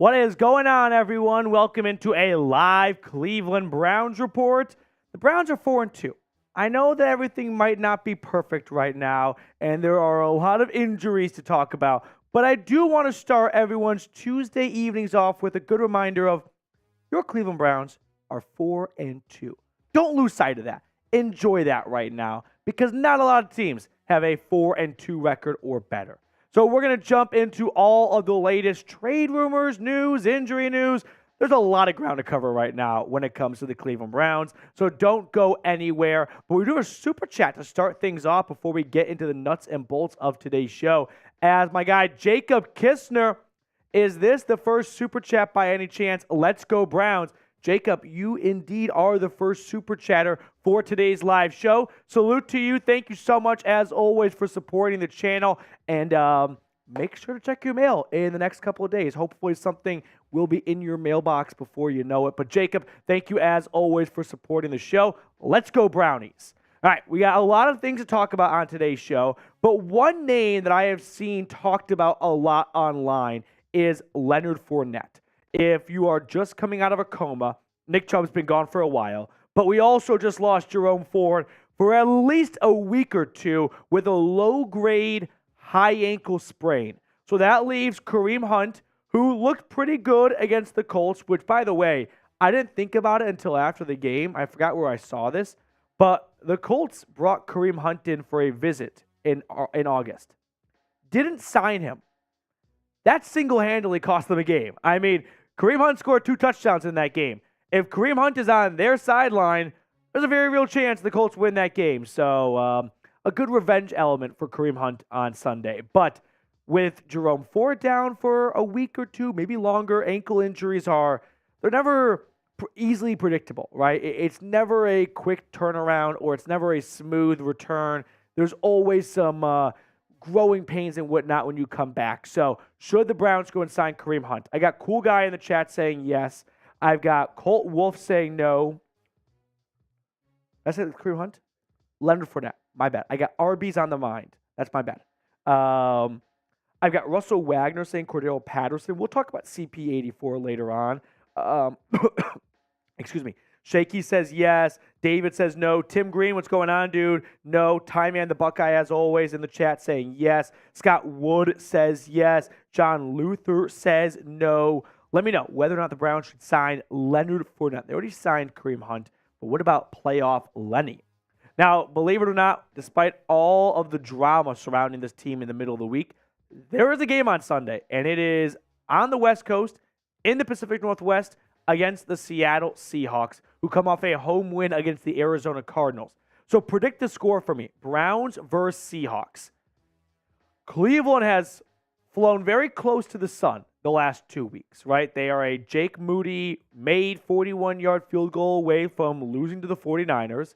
What is going on, everyone? Welcome into a live Cleveland Browns report. The Browns are 4-2. I know that everything might not be perfect right now, and there are a lot of injuries to talk about, but I do want to start everyone's Tuesday evenings off with a good reminder of your Cleveland Browns are 4-2. Don't lose sight of that. Enjoy that right now, because not a lot of teams have a 4-2 record or better. So we're going to jump into all of the latest trade rumors, news, injury news. There's a lot of ground to cover right now when it comes to the Cleveland Browns, so don't go anywhere. But we do a super chat to start things off before we get into the nuts and bolts of today's show. As my guy Jacob Kistner, is this the first super chat by any chance? Let's go Browns. Jacob, you indeed are the first super chatter for today's live show. Salute to you. Thank you so much, as always, for supporting the channel. And make sure to check your mail in the next couple of days. Hopefully something will be in your mailbox before you know it. But Jacob, thank you, as always, for supporting the show. Let's go Brownies. All right, we got a lot of things to talk about on today's show. But one name that I have seen talked about a lot online is Leonard Fournette. If you are just coming out of a coma, Nick Chubb's been gone for a while, but we also just lost Jerome Ford for at least a week or two with a low-grade high ankle sprain. So that leaves Kareem Hunt, who looked pretty good against the Colts, which, by the way, I didn't think about it until after the game. I forgot where I saw this, but the Colts brought Kareem Hunt in for a visit in August. Didn't sign him. That single-handedly cost them a game. I mean, Kareem Hunt scored 2 touchdowns in that game. If Kareem Hunt is on their sideline, there's a very real chance the Colts win that game. So a good revenge element for Kareem Hunt on Sunday. But with Jerome Ford down for a week or two, maybe longer, ankle injuries they're never easily predictable, right? It's never a quick turnaround, or it's never a smooth return. There's always some growing pains and whatnot when you come back. So should the Browns go and sign Kareem Hunt? I got Cool Guy in the chat saying yes. I've got Colt Wolf saying no. That's it, Kareem Hunt? Leonard Fournette. My bad. I got Arby's on the mind. That's my bad. I've got Russell Wagner saying Cordarrelle Patterson. We'll talk about CP84 later on. Excuse me. Shaky says yes. David says no. Tim Green, what's going on, dude? No. Ty Man the Buckeye, as always, in the chat saying yes. Scott Wood says yes. John Luther says no. Let me know whether or not the Browns should sign Leonard Fournette. They already signed Kareem Hunt, but what about playoff Lenny? Now, believe it or not, despite all of the drama surrounding this team in the middle of the week, there is a game on Sunday, and it is on the West Coast, in the Pacific Northwest, against the Seattle Seahawks, who come off a home win against the Arizona Cardinals. So predict the score for me. Browns versus Seahawks. Cleveland has flown very close to the sun the last 2 weeks, right? They are a Jake Moody made 41-yard field goal away from losing to the 49ers.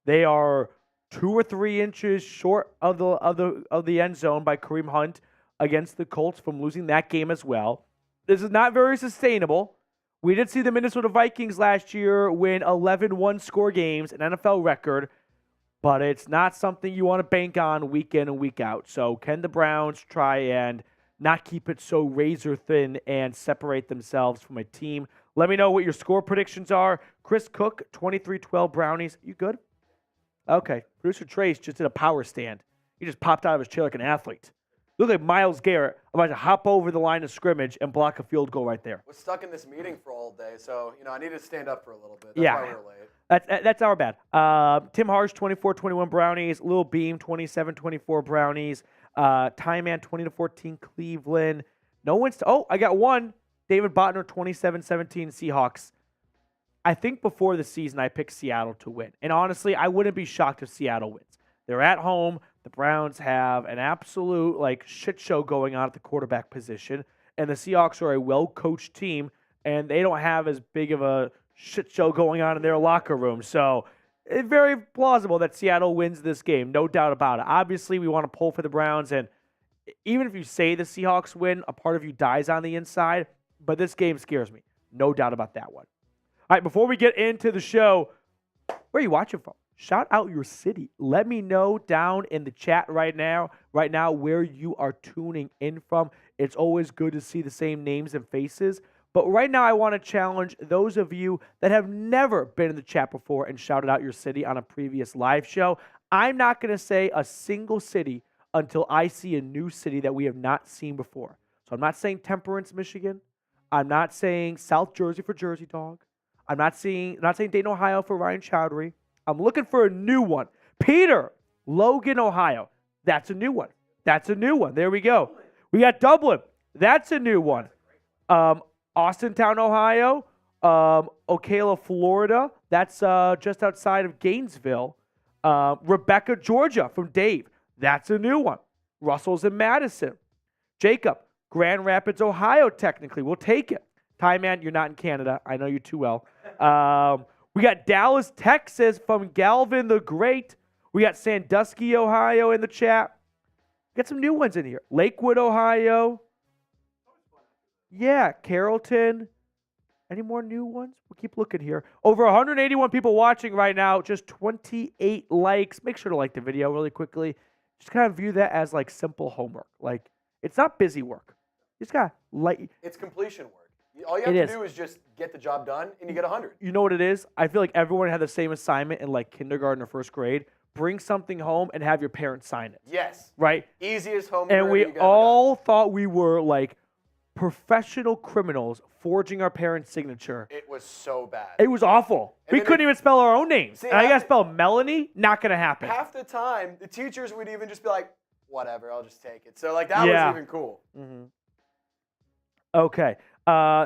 They are 2 or 3 inches short of the end zone by Kareem Hunt against the Colts from losing that game as well. This is not very sustainable. We did see the Minnesota Vikings last year win 11 one-score games, an NFL record, but it's not something you want to bank on week in and week out. So can the Browns try and not keep it so razor thin and separate themselves from a team? Let me know what your score predictions are. Chris Cook, 23-12 Brownies. You good? Okay. Producer Trace just did a power stand. He just popped out of his chair like an athlete. Look like Myles Garrett about to hop over the line of scrimmage and block a field goal right there. We're stuck in this meeting for all day, so I need to stand up for a little bit. That's why we're late. That's our bad. Tim Harsh, 24-21 Brownies. Lil Beam, 27-24 Brownies. Time Man, 20-14 Cleveland. No one's. I got one. David Botner, 27-17 Seahawks. I think before the season I picked Seattle to win, and honestly, I wouldn't be shocked if Seattle wins. They're at home. The Browns have an absolute shit show going on at the quarterback position, and the Seahawks are a well-coached team, and they don't have as big of a shit show going on in their locker room. So it's very plausible that Seattle wins this game, no doubt about it. Obviously, we want to pull for the Browns, and even if you say the Seahawks win, a part of you dies on the inside, but this game scares me. No doubt about that one. All right, before we get into the show, where are you watching from? Shout out your city. Let me know down in the chat right now where you are tuning in from. It's always good to see the same names and faces. But right now, I want to challenge those of you that have never been in the chat before and shouted out your city on a previous live show. I'm not going to say a single city until I see a new city that we have not seen before. So I'm not saying Temperance, Michigan. I'm not saying South Jersey for Jersey Dog. I'm not saying Dayton, Ohio for Ryan Chowdhury. I'm looking for a new one. Peter, Logan, Ohio. That's a new one. That's a new one. There we go. We got Dublin. That's a new one. Austintown, Ohio. Ocala, Florida. That's just outside of Gainesville. Rebecca, Georgia from Dave. That's a new one. Russell's in Madison. Jacob, Grand Rapids, Ohio, technically. We'll take it. Ty, man, you're not in Canada. I know you too well. We got Dallas, Texas from Galvin the Great. We got Sandusky, Ohio in the chat. We got some new ones in here. Lakewood, Ohio. Yeah, Carrollton. Any more new ones? We'll keep looking here. Over 181 people watching right now. Just 28 likes. Make sure to like the video really quickly. Just kind of view that as like simple homework. Like, it's not busy work. You just got to like. It's completion work. All you have to do is just get the job done, and you get 100. You know what it is? I feel like everyone had the same assignment in like kindergarten or first grade. Bring something home and have your parents sign it. Yes. Right? Easiest homework. And we all thought we were like professional criminals forging our parents' signature. It was so bad. It was awful. We couldn't even spell our own names. See, and I got to spell Melanie. Not going to happen. Half the time, the teachers would even just be like, whatever, I'll just take it. So like that was even cool. Mm-hmm. Okay.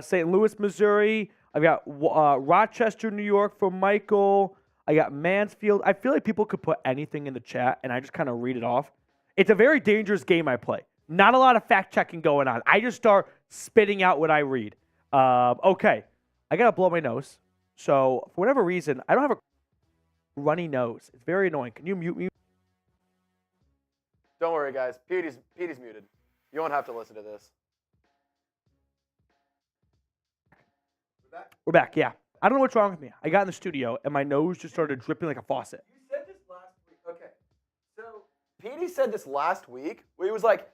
St. Louis, Missouri. I've got Rochester, New York from Michael. I got Mansfield. I feel like people could put anything in the chat, and I just kind of read it off. It's a very dangerous game I play. Not a lot of fact-checking going on. I just start spitting out what I read. Okay. I got to blow my nose. So, for whatever reason, I don't have a runny nose. It's very annoying. Can you mute me? Don't worry, guys. Petey's muted. You won't have to listen to this. We're back, yeah. I don't know what's wrong with me. I got in the studio, and my nose just started dripping like a faucet. You said this last week. Okay. So, Petey said this last week, where he was like,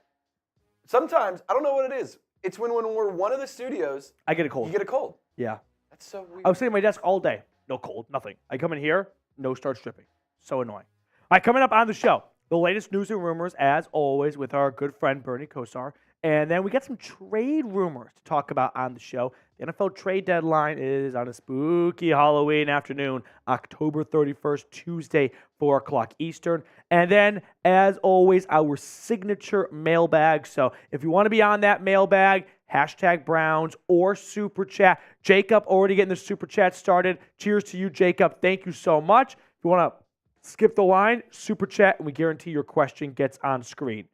sometimes, I don't know what it is. It's when we're one of the studios. I get a cold. You get a cold. Yeah. That's so weird. I was sitting at my desk all day. No cold, nothing. I come in here, nose starts dripping. So annoying. All right, coming up on the show, the latest news and rumors, as always, with our good friend Bernie Kosar. And then we got some trade rumors to talk about on the show. The NFL trade deadline is on a spooky Halloween afternoon, October 31st, Tuesday, 4 o'clock Eastern. And then, as always, our signature mailbag. So if you want to be on that mailbag, hashtag Browns or Super Chat. Jacob already getting the Super Chat started. Cheers to you, Jacob. Thank you so much. If you want to skip the line, Super Chat, and we guarantee your question gets on screen.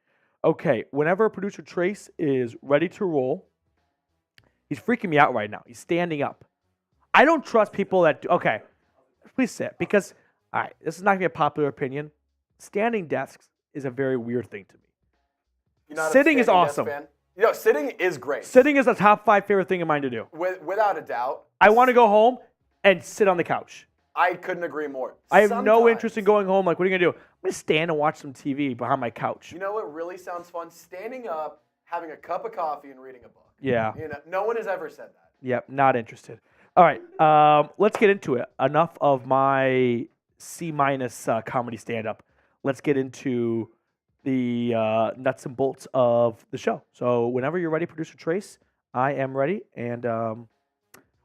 Okay, whenever producer Trace is ready to roll, he's freaking me out right now. He's standing up. I don't trust people that do. Okay, please sit. Because, all right, this is not going to be a popular opinion. Standing desks is a very weird thing to me. You're not sitting is awesome. Fan? You know, sitting is great. Sitting is a top 5 favorite thing of mine to do. Without a doubt. I want to go home and sit on the couch. I couldn't agree more. I have no interest in going home. Like, what are you going to do? I'm going to stand and watch some TV behind my couch. You know what really sounds fun? Standing up, having a cup of coffee, and reading a book. Yeah. You know, no one has ever said that. Yep, not interested. All right, let's get into it. Enough of my C- comedy stand-up. Let's get into the nuts and bolts of the show. So whenever you're ready, Producer Trace, I am ready. And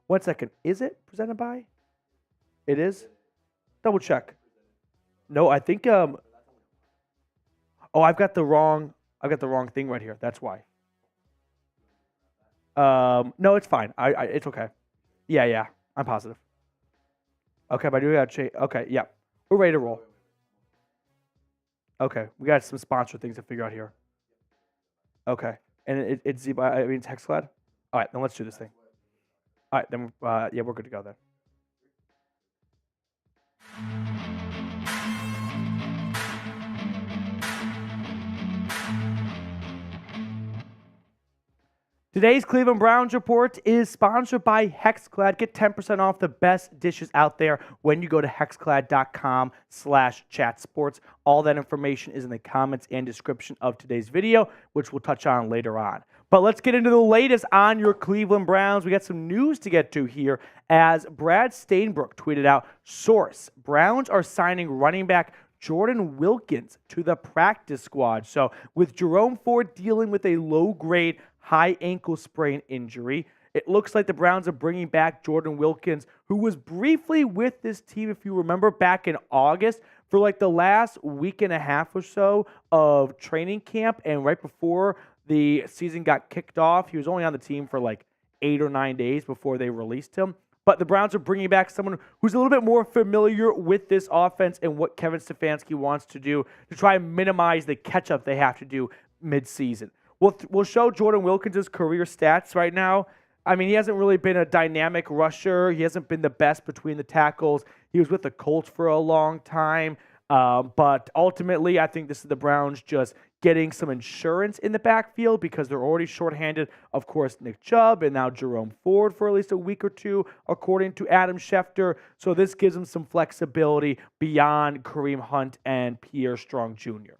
1 second. Is it presented by? It is? Double check. No, I think oh, I've got the wrong thing right here. That's why. No, it's fine. It's okay. Yeah, I'm positive. Okay, but I do gotta change. Okay, yeah. We're ready to roll. Okay, we got some sponsor things to figure out here. Okay. And it's Hexclad? All right, then let's do this thing. All right, then yeah, we're good to go then. Today's Cleveland Browns report is sponsored by Hexclad. Get 10% off the best dishes out there when you go to hexclad.com/chatsports. All that information is in the comments and description of today's video, which we'll touch on later on. But let's get into the latest on your Cleveland Browns. We got some news to get to here as Brad Stainbrook tweeted out, source, Browns are signing running back Jordan Wilkins to the practice squad. So with Jerome Ford dealing with a low-grade high ankle sprain injury, it looks like the Browns are bringing back Jordan Wilkins, who was briefly with this team, if you remember, back in August for like the last week and a half or so of training camp. And right before the season got kicked off, he was only on the team for like 8 or 9 days before they released him. But the Browns are bringing back someone who's a little bit more familiar with this offense and what Kevin Stefanski wants to do to try and minimize the catch-up they have to do mid-season. We'll show Jordan Wilkins' career stats right now. I mean, he hasn't really been a dynamic rusher. He hasn't been the best between the tackles. He was with the Colts for a long time. But ultimately, I think this is the Browns just getting some insurance in the backfield because they're already shorthanded. Of course, Nick Chubb and now Jerome Ford for at least a week or two, according to Adam Schefter. So this gives them some flexibility beyond Kareem Hunt and Pierre Strong Jr.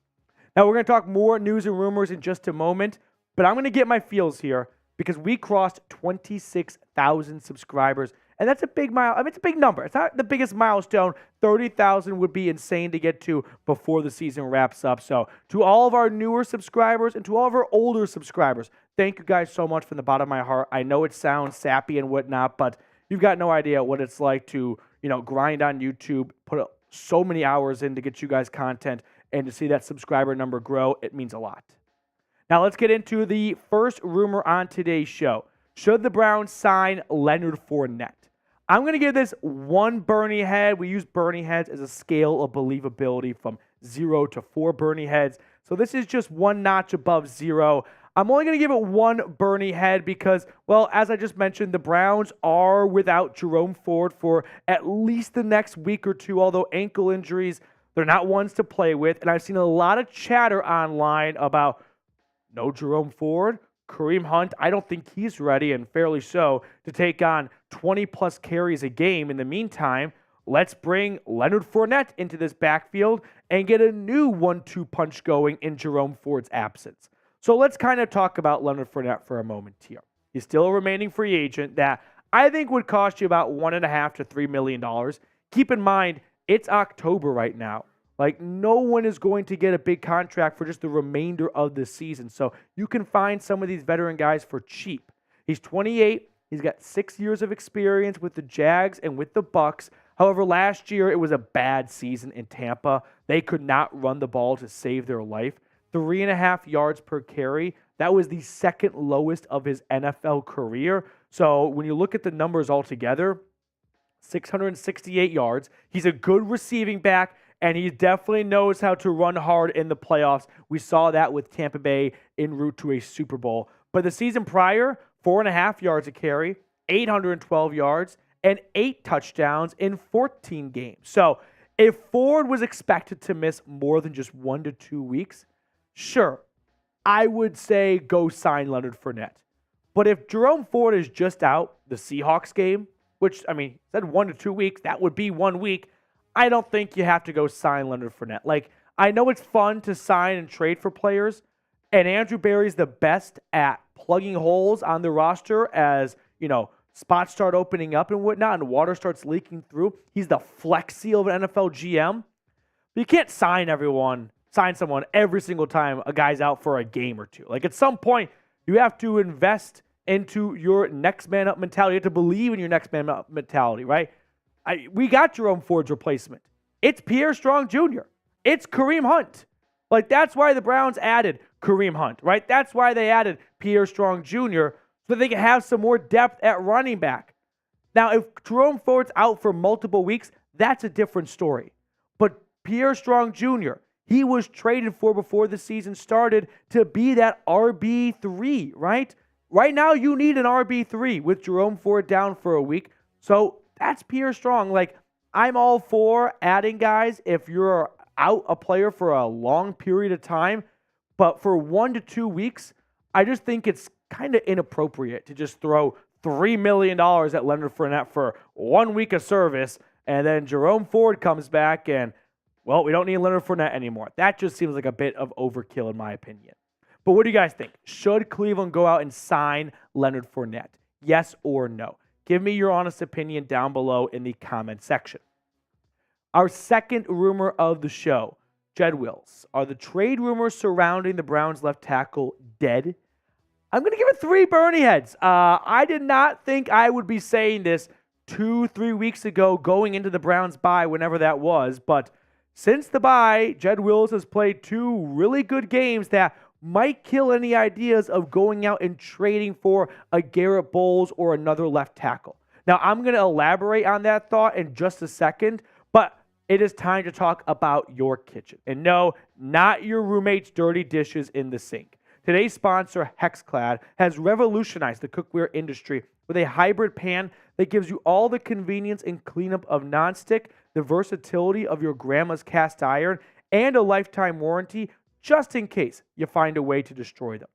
Now, we're going to talk more news and rumors in just a moment, but I'm going to get my feels here because we crossed 26,000 subscribers, and that's a big it's a big number. It's not the biggest milestone. 30,000 would be insane to get to before the season wraps up. So to all of our newer subscribers and to all of our older subscribers, thank you guys so much from the bottom of my heart. I know it sounds sappy and whatnot, but you've got no idea what it's like to, grind on YouTube, put so many hours in to get you guys content, and to see that subscriber number grow, it means a lot. Now let's get into the first rumor on today's show. Should the Browns sign Leonard Fournette? I'm going to give this one Bernie head. We use Bernie heads as a scale of believability from 0 to 4 Bernie heads. So this is just one notch above 0. I'm only going to give it one Bernie head because, well, as I just mentioned, the Browns are without Jerome Ford for at least the next week or two, although ankle injuries, they're not ones to play with. And I've seen a lot of chatter online about no Jerome Ford, Kareem Hunt. I don't think he's ready, and fairly so, to take on 20-plus carries a game. In the meantime, let's bring Leonard Fournette into this backfield and get a new 1-2 punch going in Jerome Ford's absence. So let's kind of talk about Leonard Fournette for a moment here. He's still a remaining free agent that I think would cost you about $1.5 to $3 million. Keep in mind, it's October right now. Like, no one is going to get a big contract for just the remainder of the season. So you can find some of these veteran guys for cheap. He's 28. He's got 6 years of experience with the Jags and with the Bucs. However, last year it was a bad season in Tampa. They could not run the ball to save their life. 3.5 yards per carry. That was the second lowest of his NFL career. So when you look at the numbers altogether, 668 yards. He's a good receiving back, and he definitely knows how to run hard in the playoffs. We saw that with Tampa Bay en route to a Super Bowl. But the season prior, 4.5 yards a carry, 812 yards, and 8 touchdowns in 14 games. So if Ford was expected to miss more than just 1 to 2 weeks, sure, I would say go sign Leonard Fournette. But if Jerome Ford is just out the Seahawks game, which, said 1 to 2 weeks, that would be 1 week, I don't think you have to go sign Leonard Fournette. Like, I know it's fun to sign and trade for players, and Andrew Berry's the best at plugging holes on the roster as, spots start opening up and whatnot, and water starts leaking through. He's the Flex Seal of an NFL GM. But you can't sign someone every single time a guy's out for a game or two. Like, at some point, you have to invest into your next man up mentality. You have to believe in your next man up mentality, right? We got Jerome Ford's replacement. It's Pierre Strong Jr. It's Kareem Hunt. Like, that's why the Browns added Kareem Hunt, right? That's why they added Pierre Strong Jr. so they can have some more depth at running back. Now, if Jerome Ford's out for multiple weeks, that's a different story. But Pierre Strong Jr., he was traded for before the season started to be that RB3, right? Right now, you need an RB3 with Jerome Ford down for a week. So that's Pierre Strong. Like, I'm all for adding guys if you're out a player for a long period of time. But for 1 to 2 weeks, I just think it's kind of inappropriate to just throw $3 million at Leonard Fournette for 1 week of service, and then Jerome Ford comes back and, well, we don't need Leonard Fournette anymore. That just seems like a bit of overkill in my opinion. But what do you guys think? Should Cleveland go out and sign Leonard Fournette? Yes or no? Give me your honest opinion down below in the comment section. Our second rumor of the show, Jed Wills. Are the trade rumors surrounding the Browns left tackle dead? I'm going to give it 3 Bernie heads. I did not think I would be saying this 2-3 weeks ago going into the Browns bye, whenever that was. But since the bye, Jed Wills has played 2 really good games that might kill any ideas of going out and trading for a Garrett Bowles or another left tackle. Now, I'm going to elaborate on that thought in just a second, but it is time to talk about your kitchen. And no, not your roommate's dirty dishes in the sink. Today's sponsor, Hexclad, has revolutionized the cookware industry with a hybrid pan that gives you all the convenience and cleanup of nonstick, the versatility of your grandma's cast iron, and a lifetime warranty just in case you find a way to destroy them.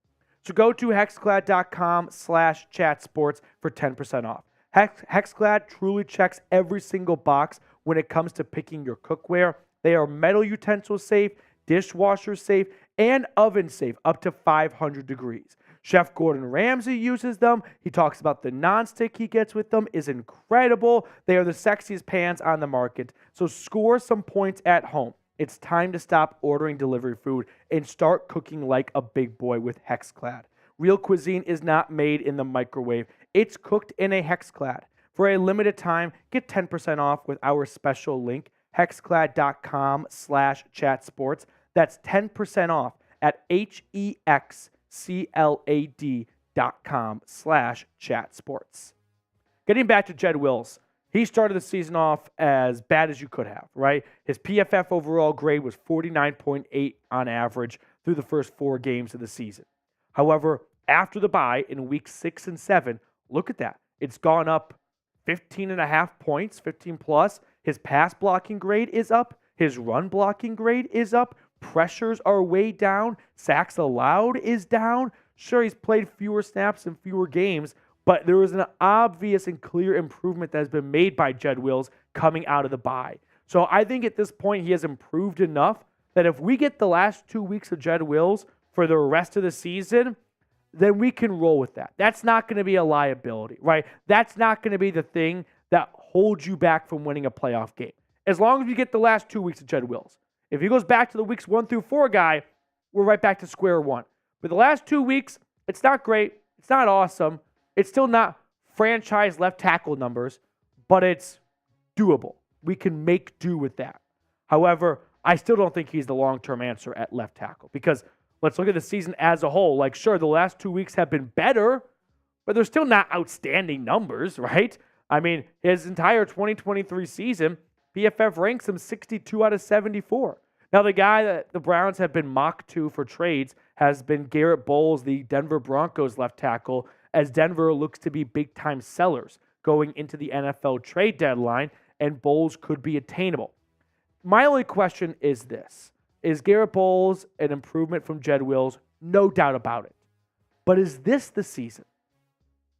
So go to hexclad.com/chatsports for 10% off. Hexclad truly checks every single box when it comes to picking your cookware. They are metal utensil safe, dishwasher safe, and oven safe up to 500 degrees. Chef Gordon Ramsay uses them. He talks about the nonstick he gets with them is incredible. They are the sexiest pans on the market. So score some points at home. It's time to stop ordering delivery food and start cooking like a big boy with Hexclad. Real cuisine is not made in the microwave. It's cooked in a Hexclad. For a limited time, get 10% off with our special link, hexclad.com/chatsports. That's 10% off at hexclad.com/chatsports. Getting back to Jed Wills. He started the season off as bad as you could have, right? His PFF overall grade was 49.8 on average through the first 4 games of the season. However, after the bye in weeks 6 and 7, look at that. It's gone up 15.5 points, 15 plus. His pass blocking grade is up. His run blocking grade is up. Pressures are way down. Sacks allowed is down. Sure, he's played fewer snaps and fewer games, but there is an obvious and clear improvement that has been made by Jed Wills coming out of the bye. So I think at this point he has improved enough that if we get the last 2 weeks of Jed Wills for the rest of the season, then we can roll with that. That's not going to be a liability, right? That's not going to be the thing that holds you back from winning a playoff game. As long as we get the last 2 weeks of Jed Wills. If he goes back to the weeks 1 through 4 guy, we're right back to square one. But the last 2 weeks, it's not great. It's not awesome. It's still not franchise left tackle numbers, but it's doable. We can make do with that. However, I still don't think he's the long-term answer at left tackle because let's look at the season as a whole. Like, sure, the last 2 weeks have been better, but they're still not outstanding numbers, right? I mean, his entire 2023 season, PFF ranks him 62 out of 74. Now, the guy that the Browns have been mocked to for trades has been Garrett Bowles, the Denver Broncos left tackle, as Denver looks to be big-time sellers going into the NFL trade deadline, and Bowles could be attainable. My only question is this. Is Garrett Bowles an improvement from Jed Wills? No doubt about it. But is this the season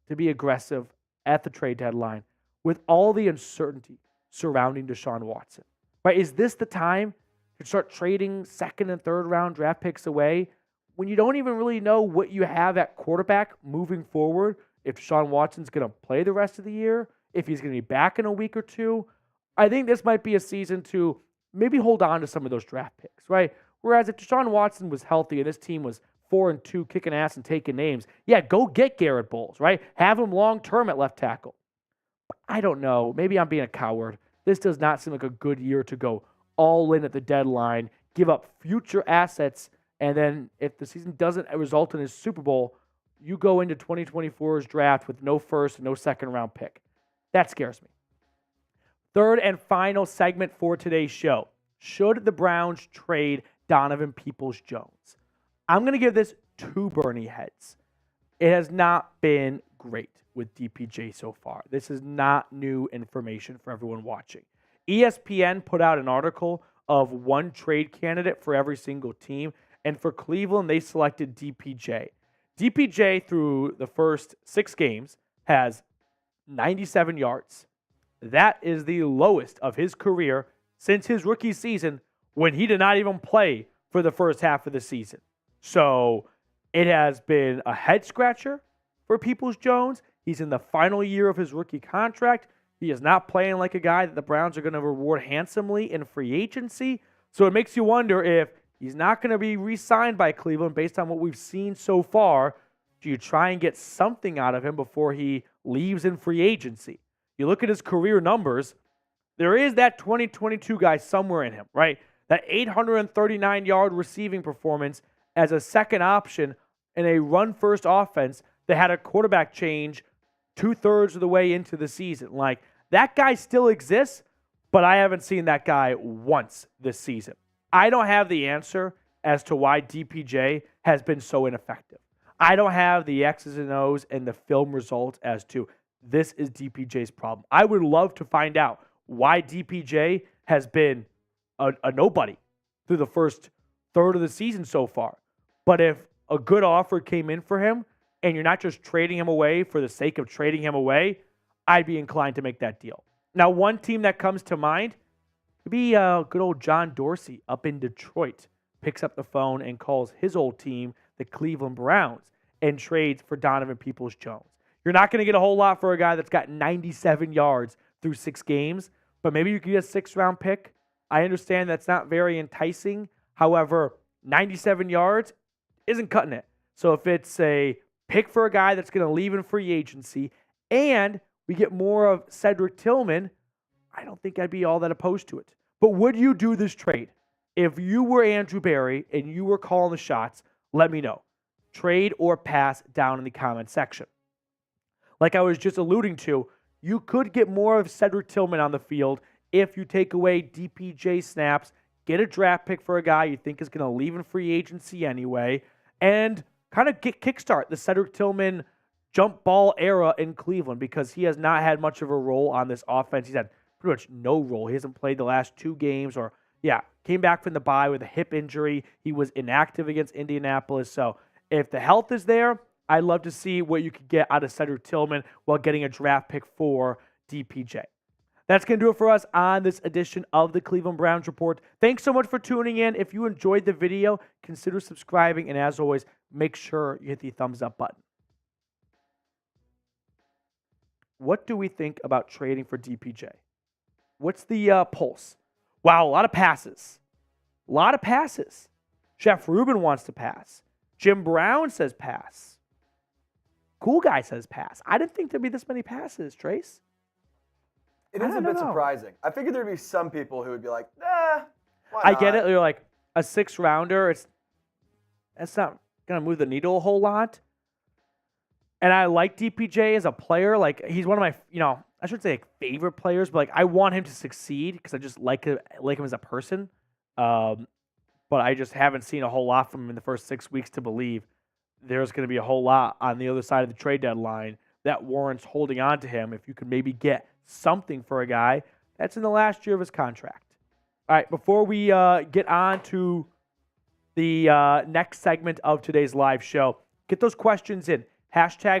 to be aggressive at the trade deadline with all the uncertainty surrounding Deshaun Watson? Right? Is this the time to start trading second and third round draft picks away when you don't even really know what you have at quarterback moving forward? If Deshaun Watson's going to play the rest of the year, if he's going to be back in a week or two, I think this might be a season to maybe hold on to some of those draft picks, right? Whereas if Deshaun Watson was healthy and this team was 4-2, kicking ass and taking names, yeah, go get Garrett Bowles, right? Have him long-term at left tackle. I don't know. Maybe I'm being a coward. This does not seem like a good year to go all in at the deadline, give up future assets, and then if the season doesn't result in a Super Bowl, you go into 2024's draft with no first and no second round pick. That scares me. Third and final segment for today's show. Should the Browns trade Donovan Peoples-Jones? I'm going to give this 2 Bernie heads. It has not been great with DPJ so far. This is not new information for everyone watching. ESPN put out an article of 1 trade candidate for every single team, and for Cleveland, they selected DPJ. DPJ through the first 6 games has 97 yards. That is the lowest of his career since his rookie season when he did not even play for the first half of the season. So it has been a head scratcher for Peoples-Jones. He's in the final year of his rookie contract. He is not playing like a guy that the Browns are going to reward handsomely in free agency. So it makes you wonder if he's not going to be re-signed by Cleveland based on what we've seen so far. Do you try and get something out of him before he leaves in free agency? You look at his career numbers, there is that 2022 guy somewhere in him, right? That 839-yard receiving performance as a second option in a run-first offense that had a quarterback change 2/3 of the way into the season. Like, that guy still exists, but I haven't seen that guy once this season. I don't have the answer as to why DPJ has been so ineffective. I don't have the X's and O's and the film results as to this is DPJ's problem. I would love to find out why DPJ has been a nobody through the first third of the season so far. But if a good offer came in for him and you're not just trading him away for the sake of trading him away, I'd be inclined to make that deal. Now, one team that comes to mind could be good old John Dorsey up in Detroit. Picks up the phone and calls his old team, the Cleveland Browns, and trades for Donovan Peoples-Jones. You're not going to get a whole lot for a guy that's got 97 yards through 6 games, but maybe you could get a 6th-round pick. I understand that's not very enticing. However, 97 yards isn't cutting it. So if it's a pick for a guy that's going to leave in free agency and we get more of Cedric Tillman, I don't think I'd be all that opposed to it. But would you do this trade? If you were Andrew Berry and you were calling the shots, let me know. Trade or pass down in the comment section. Like I was just alluding to, you could get more of Cedric Tillman on the field if you take away DPJ snaps, get a draft pick for a guy you think is going to leave in free agency anyway, and kind of kickstart the Cedric Tillman jump ball era in Cleveland because he has not had much of a role on this offense. He's had pretty much no role. He hasn't played the last 2 games came back from the bye with a hip injury. He was inactive against Indianapolis. So if the health is there, I'd love to see what you could get out of Cedric Tillman while getting a draft pick for DPJ. That's going to do it for us on this edition of the Cleveland Browns Report. Thanks so much for tuning in. If you enjoyed the video, consider subscribing. And as always, make sure you hit the thumbs up button. What do we think about trading for DPJ? What's the pulse? Wow, a lot of passes. A lot of passes. Jeff Rubin wants to pass. Jim Brown says pass. Cool Guy says pass. I didn't think there'd be this many passes, Trace. It is a bit surprising. I figured there'd be some people who would be like, why not? I get it. You're like, a 6th-rounder, it's not going to move the needle a whole lot. And I like DPJ as a player. Like, he's one of my, I shouldn't say like favorite players, but like I want him to succeed because I just like him as a person. But I just haven't seen a whole lot from him in the first 6 weeks to believe there's going to be a whole lot on the other side of the trade deadline that warrants holding on to him if you could maybe get something for a guy that's in the last year of his contract. All right, before we get on to the next segment of today's live show, get those questions in.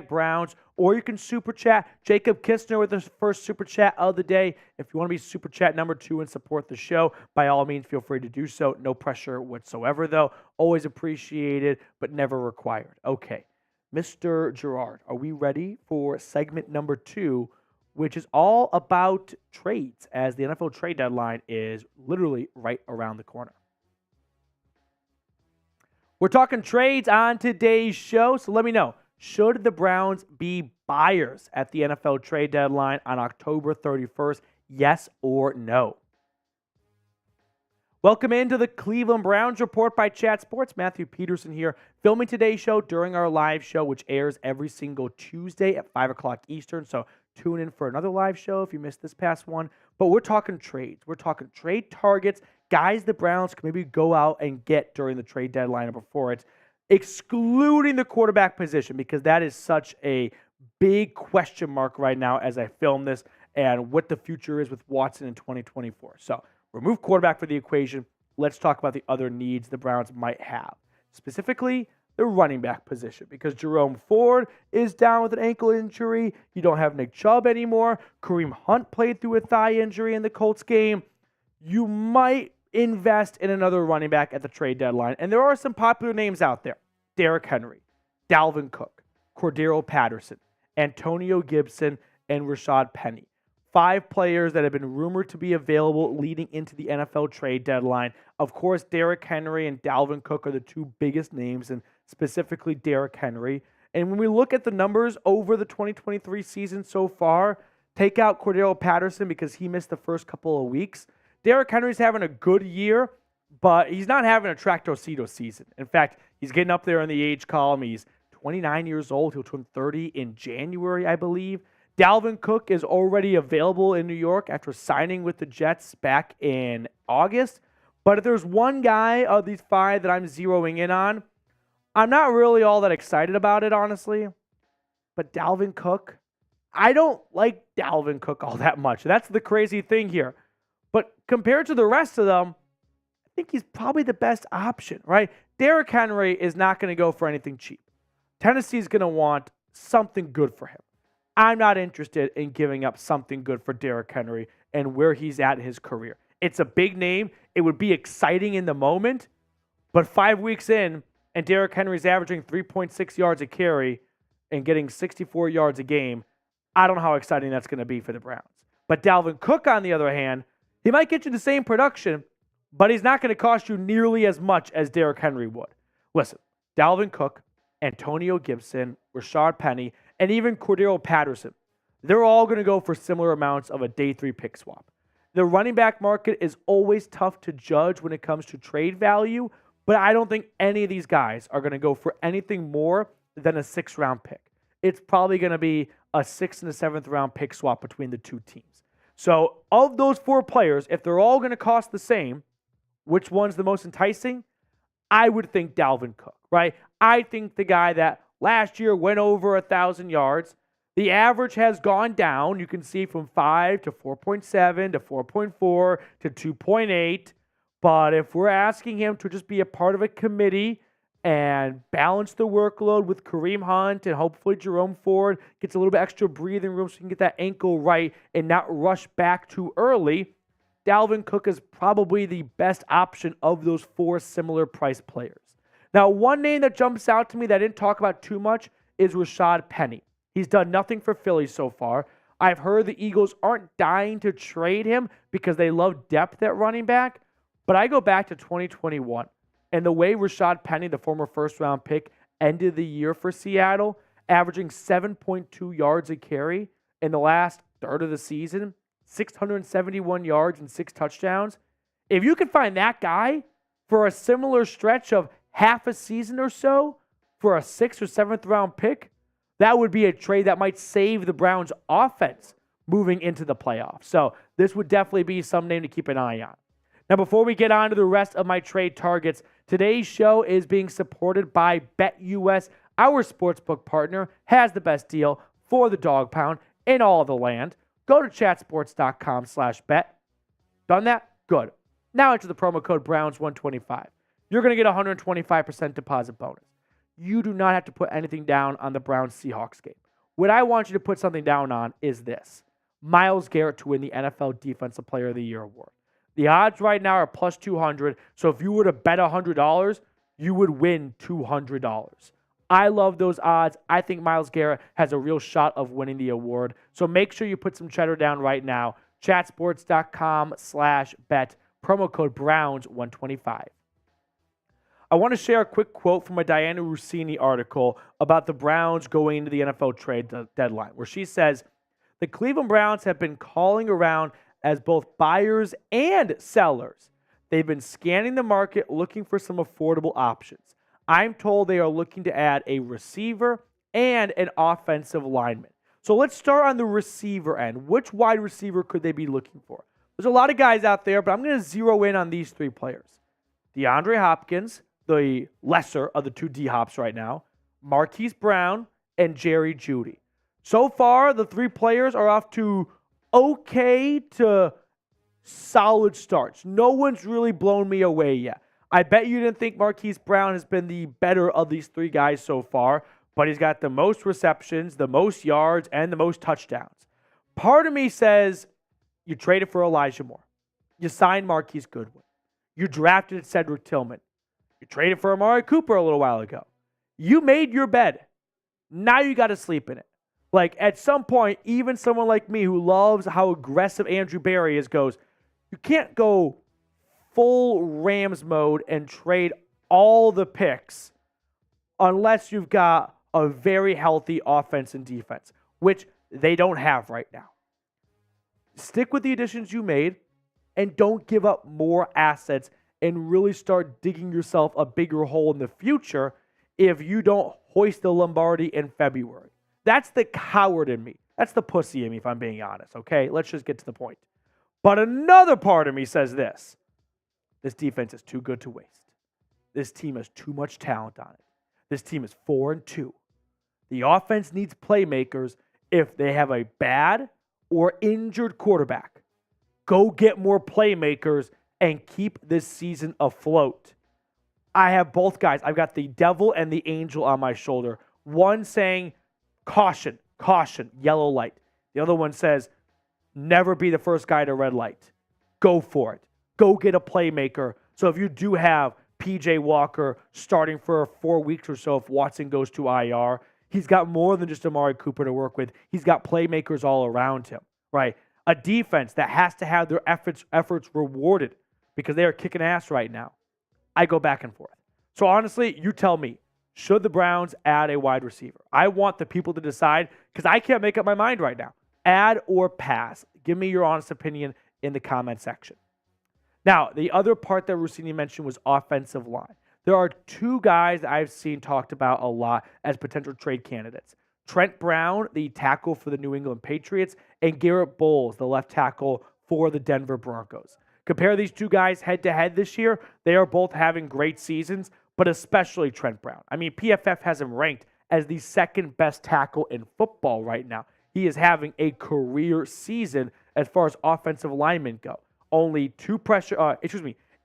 #Browns, or you can super chat Jacob Kistner with his first super chat of the day. If you want to be super chat number 2 and support the show, by all means, feel free to do so. No pressure whatsoever, though. Always appreciated, but never required. Okay, Mr. Gerard, are we ready for segment number 2, which is all about trades, as the NFL trade deadline is literally right around the corner. We're talking trades on today's show, so let me know. Should the Browns be buyers at the NFL trade deadline on October 31st? Yes or no? Welcome into the Cleveland Browns Report by Chat Sports. Matthew Peterson here, filming today's show during our live show, which airs every single Tuesday at 5 o'clock Eastern. So tune in for another live show if you missed this past one. But we're talking trades. We're talking trade targets, guys the Browns can maybe go out and get during the trade deadline or before it, excluding the quarterback position, because that is such a big question mark right now as I film this and what the future is with Watson in 2024. So remove quarterback for the equation. Let's talk about the other needs the Browns might have. Specifically, the running back position because Jerome Ford is down with an ankle injury. You don't have Nick Chubb anymore. Kareem Hunt played through a thigh injury in the Colts game. You might invest in another running back at the trade deadline. And there are some popular names out there. Derrick Henry, Dalvin Cook, Cordarrelle Patterson, Antonio Gibson, and Rashaad Penny. 5 players that have been rumored to be available leading into the NFL trade deadline. Of course, Derrick Henry and Dalvin Cook are the 2 biggest names, and specifically Derrick Henry. And when we look at the numbers over the 2023 season so far, take out Cordarrelle Patterson because he missed the first couple of weeks. Derrick Henry's having a good year, but he's not having a tractor-cedo season. In fact, he's getting up there in the age column. He's 29 years old. He'll turn 30 in January, I believe. Dalvin Cook is already available in New York after signing with the Jets back in August. But if there's one guy of these 5 that I'm zeroing in on, I'm not really all that excited about it, honestly. But Dalvin Cook, I don't like Dalvin Cook all that much. That's the crazy thing here. But compared to the rest of them, I think he's probably the best option, right? Derrick Henry is not going to go for anything cheap. Tennessee's going to want something good for him. I'm not interested in giving up something good for Derrick Henry and where he's at in his career. It's a big name. It would be exciting in the moment, but 5 weeks in, and Derrick Henry's averaging 3.6 yards a carry and getting 64 yards a game, I don't know how exciting that's going to be for the Browns. But Dalvin Cook, on the other hand, he might get you the same production, but he's not going to cost you nearly as much as Derrick Henry would. Listen, Dalvin Cook, Antonio Gibson, Rashaad Penny, and even Cordarrelle Patterson, they're all going to go for similar amounts of a day 3 pick swap. The running back market is always tough to judge when it comes to trade value, but I don't think any of these guys are going to go for anything more than a 6th-round pick. It's probably going to be a 6th and a 7th-round pick swap between the 2 teams. So of those 4 players, if they're all going to cost the same, which one's the most enticing? I would think Dalvin Cook, right? I think the guy that last year went over 1,000 yards. The average has gone down. You can see from 5 to 4.7 to 4.4 to 2.8. But if we're asking him to just be a part of a committee and balance the workload with Kareem Hunt and hopefully Jerome Ford gets a little bit extra breathing room so he can get that ankle right and not rush back too early, Dalvin Cook is probably the best option of those 4 similar price players. Now, one name that jumps out to me that I didn't talk about too much is Rashaad Penny. He's done nothing for Philly so far. I've heard the Eagles aren't dying to trade him because they love depth at running back, but I go back to 2021, and the way Rashaad Penny, the former 1st-round pick, ended the year for Seattle, averaging 7.2 yards a carry in the last third of the season, 671 yards and 6 touchdowns. If you can find that guy for a similar stretch of half a season or so for a 6th or 7th-round pick, that would be a trade that might save the Browns' offense moving into the playoffs. So this would definitely be some name to keep an eye on. Now, before we get on to the rest of my trade targets, today's show is being supported by BetUS. Our sportsbook partner has the best deal for the dog pound in all of the land. Go to chatsports.com/bet. Done that? Good. Now enter the promo code Browns125. You're going to get a 125% deposit bonus. You do not have to put anything down on the Browns-Seahawks game. What I want you to put something down on is this: Myles Garrett to win the NFL Defensive Player of the Year award. The odds right now are plus 200, so if you were to bet $100, you would win $200. I love those odds. I think Myles Garrett has a real shot of winning the award, so make sure you put some cheddar down right now. Chatsports.com/bet, promo code Browns125. I want to share a quick quote from a Diana Rossini article about the Browns going into the NFL trade deadline, where she says, the Cleveland Browns have been calling around as both buyers and sellers. They've been scanning the market looking for some affordable options. I'm told they are looking to add a receiver and an offensive lineman. So let's start on the receiver end. Which wide receiver could they be looking for? There's a lot of guys out there, but I'm going to zero in on these 3 players. DeAndre Hopkins, the lesser of the 2 D-Hops right now, Marquise Brown, and Jerry Jeudy. So far, the 3 players are off to okay to solid starts. No one's really blown me away yet. I bet you didn't think Marquise Brown has been the better of these three guys so far, but he's got the most receptions, the most yards, and the most touchdowns. Part of me says you traded for Elijah Moore. You signed Marquise Goodwin. You drafted Cedric Tillman. You traded for Amari Cooper a little while ago. You made your bed. Now you got to sleep in it. Like, at some point, even someone like me who loves how aggressive Andrew Berry is goes, you can't go full Rams mode and trade all the picks unless you've got a very healthy offense and defense, which they don't have right now. Stick with the additions you made and don't give up more assets and really start digging yourself a bigger hole in the future if you don't hoist the Lombardi in February. That's the coward in me. That's the pussy in me, if I'm being honest, okay? Let's just get to the point. But another part of me says this. This defense is too good to waste. This team has too much talent on it. This team is 4-2. The offense needs playmakers if they have a bad or injured quarterback. Go get more playmakers and keep this season afloat. I have both guys. I've got the devil and the angel on my shoulder. One saying, caution, caution, yellow light. The other one says, never be the first guy to red light. Go for it. Go get a playmaker. So if you do have PJ Walker starting for 4 weeks or so if Watson goes to IR, he's got more than just Amari Cooper to work with. He's got playmakers all around him, right? A defense that has to have their efforts rewarded because they are kicking ass right now. I go back and forth. So honestly, you tell me, should the Browns add a wide receiver? I want the people to decide because I can't make up my mind right now. Add or pass? Give me your honest opinion in the comment section. Now, the other part that Rossini mentioned was offensive line. There are two guys that I've seen talked about a lot as potential trade candidates. Trent Brown, the tackle for the New England Patriots, and Garrett Bowles, the left tackle for the Denver Broncos. Compare these two guys head-to-head this year. They are both having great seasons, but especially Trent Brown. I mean, PFF has him ranked as the second best tackle in football right now. He is having a career season as far as offensive linemen go. Only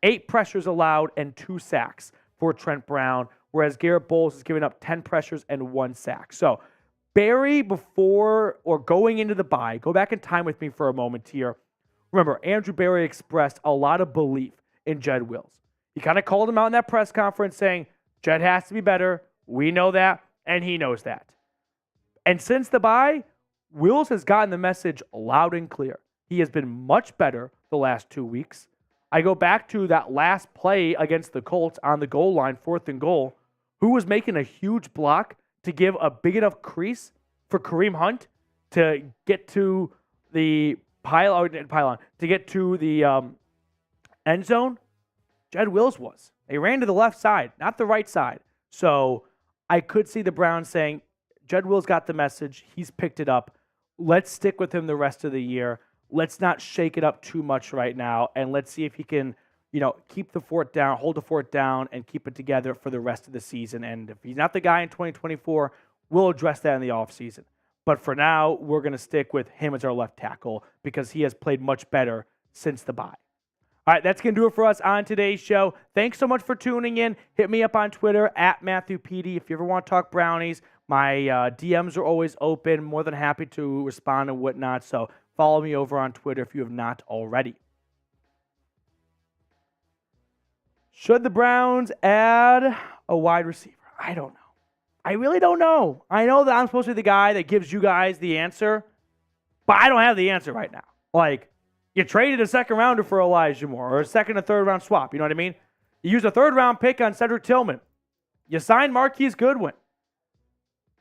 8 pressures allowed and 2 sacks for Trent Brown, whereas Garrett Bowles is giving up 10 pressures and 1 sack. So, Barry, before or going into the bye, go back in time with me for a moment here. Remember, Andrew Berry expressed a lot of belief in Jed Wills. He kind of called him out in that press conference saying, Jed has to be better. We know that, and he knows that. And since the bye, Wills has gotten the message loud and clear. He has been much better the last 2 weeks. I go back to that last play against the Colts on the goal line, 4th and goal. Who was making a huge block to give a big enough crease for Kareem Hunt to get to the end zone? Jed Wills was. They ran to the left side, not the right side. So I could see the Browns saying, Jed Wills got the message. He's picked it up. Let's stick with him the rest of the year. Let's not shake it up too much right now, and let's see if he can, keep the fort down, hold the fort down, and keep it together for the rest of the season. And if he's not the guy in 2024, we'll address that in the offseason. But for now, we're going to stick with him as our left tackle because he has played much better since the bye. All right, that's going to do it for us on today's show. Thanks so much for tuning in. Hit me up on Twitter at Matthew Petey. If you ever want to talk Brownies, my DMs are always open. More than happy to respond and whatnot. So follow me over on Twitter if you have not already. Should the Browns add a wide receiver? I don't know. I really don't know. I know that I'm supposed to be the guy that gives you guys the answer, but I don't have the answer right now. Like, you traded a second rounder for Elijah Moore or a second and third round swap. You know what I mean? You used a third round pick on Cedric Tillman. You signed Marquise Goodwin.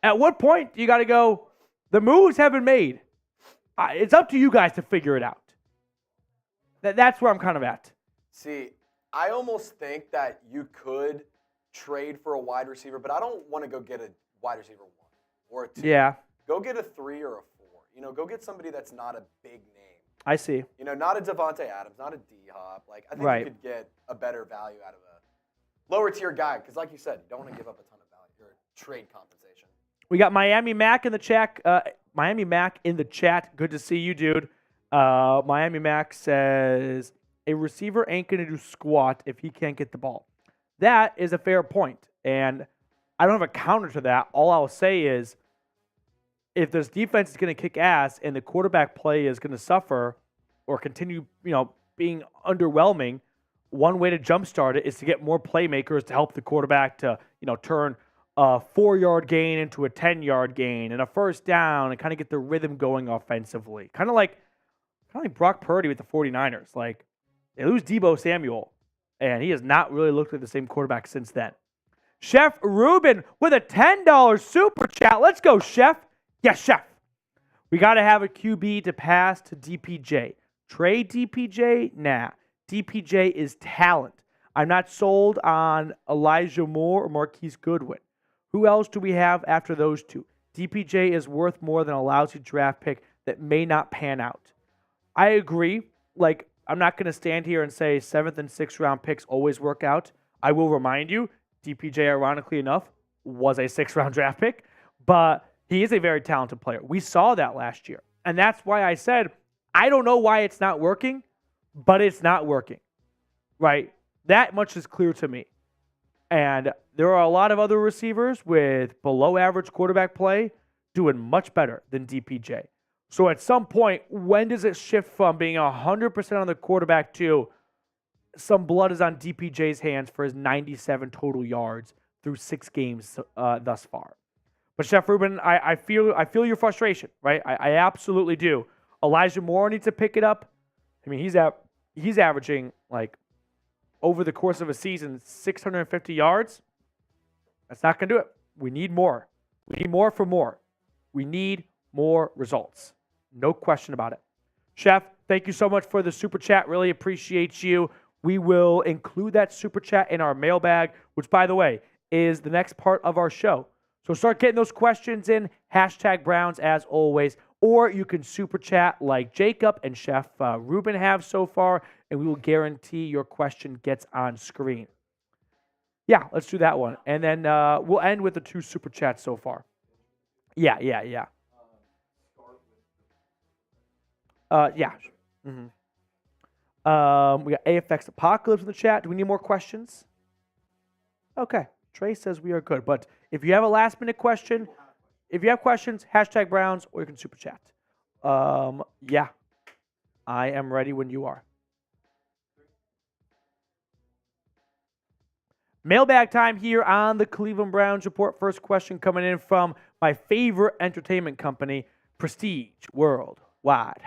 At what point do you got to go, the moves have been made? It's up to you guys to figure it out. That's where I'm kind of at. See, I almost think that you could trade for a wide receiver, but I don't want to go get a wide receiver 1 or a 2. Yeah. Go get a 3 or a 4. Go get somebody that's not a big name. I see. Not a Devontae Adams, not a D-Hop. I think right. You could get a better value out of a lower tier guy because, like you said, you don't want to give up a ton of value or trade compensation. We got Miami Mac in the chat. Miami Mac in the chat. Good to see you, dude. Miami Mac says, a receiver ain't going to do squat if he can't get the ball. That is a fair point. And I don't have a counter to that. All I'll say is if this defense is going to kick ass and the quarterback play is going to suffer or continue, being underwhelming, one way to jumpstart it is to get more playmakers to help the quarterback to, turn a 4-yard gain into a 10-yard gain and a first down and kind of get the rhythm going offensively. Kind of like Brock Purdy with the 49ers. Like, they lose Deebo Samuel, and he has not really looked like the same quarterback since then. Chef Ruben with a $10 super chat. Let's go, Chef. Yes, Chef. We got to have a QB to pass to DPJ. Trade DPJ? Nah. DPJ is talent. I'm not sold on Elijah Moore or Marquise Goodwin. Who else do we have after those two? DPJ is worth more than a lousy draft pick that may not pan out. I agree. Like, I'm not going to stand here and say 7th and 6th round picks always work out. I will remind you, DPJ, ironically enough, was a 6th round draft pick, but he is a very talented player. We saw that last year. And that's why I said, I don't know why it's not working, but it's not working, right? That much is clear to me. And there are a lot of other receivers with below average quarterback play doing much better than DPJ. So at some point, when does it shift from being 100% on the quarterback to some blood is on DPJ's hands for his 97 total yards through 6 games thus far? But Chef Ruben, I feel your frustration, right? I absolutely do. Elijah Moore needs to pick it up. I mean, he's averaging, like, over the course of a season, 650 yards. That's not going to do it. We need more. We need more for more. We need more results. No question about it. Chef, thank you so much for the super chat. Really appreciate you. We will include that super chat in our mailbag, which, by the way, is the next part of our show. So start getting those questions in, #Browns as always, or you can super chat like Jacob and Chef Ruben have so far, and we will guarantee your question gets on screen. Yeah, let's do that one. And then we'll end with the 2 super chats so far. Yeah. Yeah. Mm-hmm. We got AFX Apocalypse in the chat. Do we need more questions? Okay. Trey says we are good. But if you have a last-minute question, if you have questions, #Browns, or you can super chat. Yeah. I am ready when you are. Mailbag time here on the Cleveland Browns Report. First question coming in from my favorite entertainment company, Prestige Worldwide.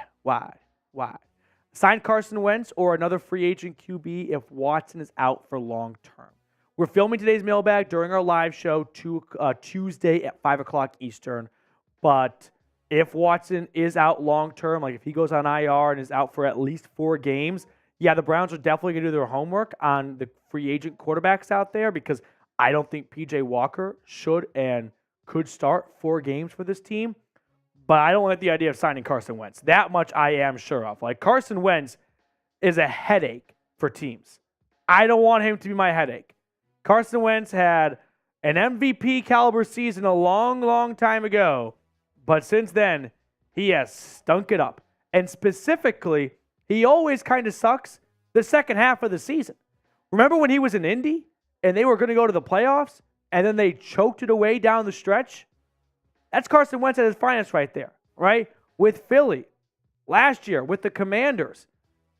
Sign Carson Wentz or another free agent QB if Watson is out for long term. We're filming today's mailbag during our live show Tuesday at 5 o'clock Eastern. But if Watson is out long term, like if he goes on IR and is out for at least 4 games, yeah, the Browns are definitely going to do their homework on the free agent quarterbacks out there because I don't think P.J. Walker should and could start 4 games for this team. But I don't like the idea of signing Carson Wentz. That much I am sure of. Like, Carson Wentz is a headache for teams. I don't want him to be my headache. Carson Wentz had an MVP caliber season a long, long time ago. But since then, he has stunk it up. And specifically, he always kind of sucks the second half of the season. Remember when he was in Indy and they were going to go to the playoffs and then they choked it away down the stretch? That's Carson Wentz at his finest right there, right? With Philly last year, with the Commanders,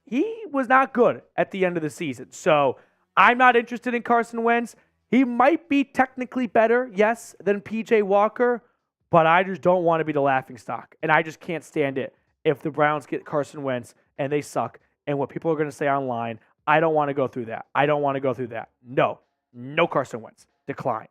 he was not good at the end of the season. So I'm not interested in Carson Wentz. He might be technically better, yes, than P.J. Walker, but I just don't want to be the laughingstock. And I just can't stand it if the Browns get Carson Wentz and they suck. And what people are going to say online, I don't want to go through that. I don't want to go through that. No Carson Wentz. Decline.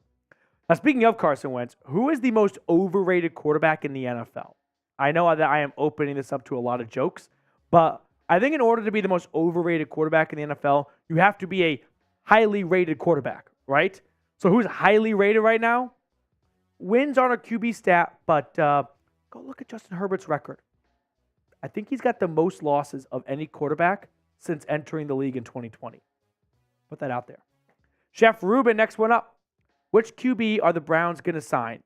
Now, speaking of Carson Wentz, who is the most overrated quarterback in the NFL? I know that I am opening this up to a lot of jokes, but I think in order to be the most overrated quarterback in the NFL, you have to be a highly rated quarterback, right? So who's highly rated right now? Wins aren't a QB stat, but go look at Justin Herbert's record. I think he's got the most losses of any quarterback since entering the league in 2020. Put that out there. Chef Ruben, next one up. Which QB are the Browns going to sign?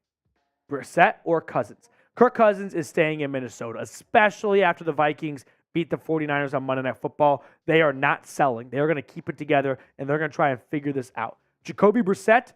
Brissett or Cousins? Kirk Cousins is staying in Minnesota, especially after the Vikings beat the 49ers on Monday Night Football. They are not selling. They're going to keep it together, and they're going to try and figure this out. Jacoby Brissett,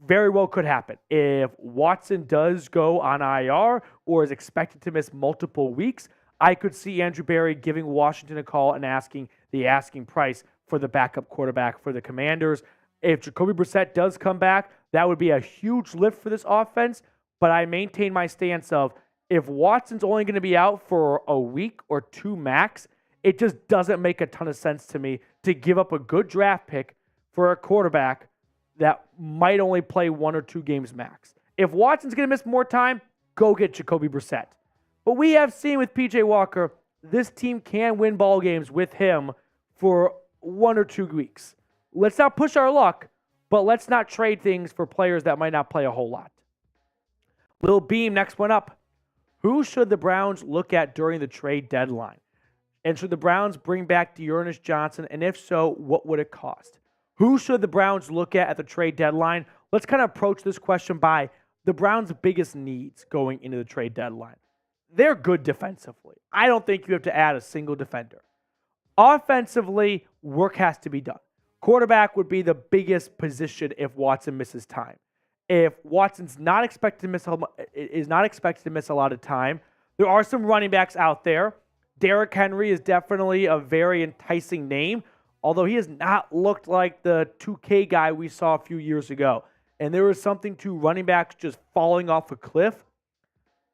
very well could happen. If Watson does go on IR or is expected to miss multiple weeks, I could see Andrew Berry giving Washington a call and asking the asking price for the backup quarterback for the Commanders. If Jacoby Brissett does come back, that would be a huge lift for this offense, but I maintain my stance of if Watson's only going to be out for a week or two max, it just doesn't make a ton of sense to me to give up a good draft pick for a quarterback that might only play 1 or 2 games max. If Watson's going to miss more time, go get Jacoby Brissett. But we have seen with PJ Walker, this team can win ball games with him for 1 or 2 weeks. Let's not push our luck, but let's not trade things for players that might not play a whole lot. Lil Beam, next one up. Who should the Browns look at during the trade deadline? And should the Browns bring back Dearness Johnson? And if so, what would it cost? Who should the Browns look at the trade deadline? Let's kind of approach this question by the Browns' biggest needs going into the trade deadline. They're good defensively. I don't think you have to add a single defender. Offensively, work has to be done. Quarterback would be the biggest position if Watson misses time. If Watson's not expected to miss a lot of time, there are some running backs out there. Derrick Henry is definitely a very enticing name, although he has not looked like the 2K guy we saw a few years ago. And there is something to running backs just falling off a cliff.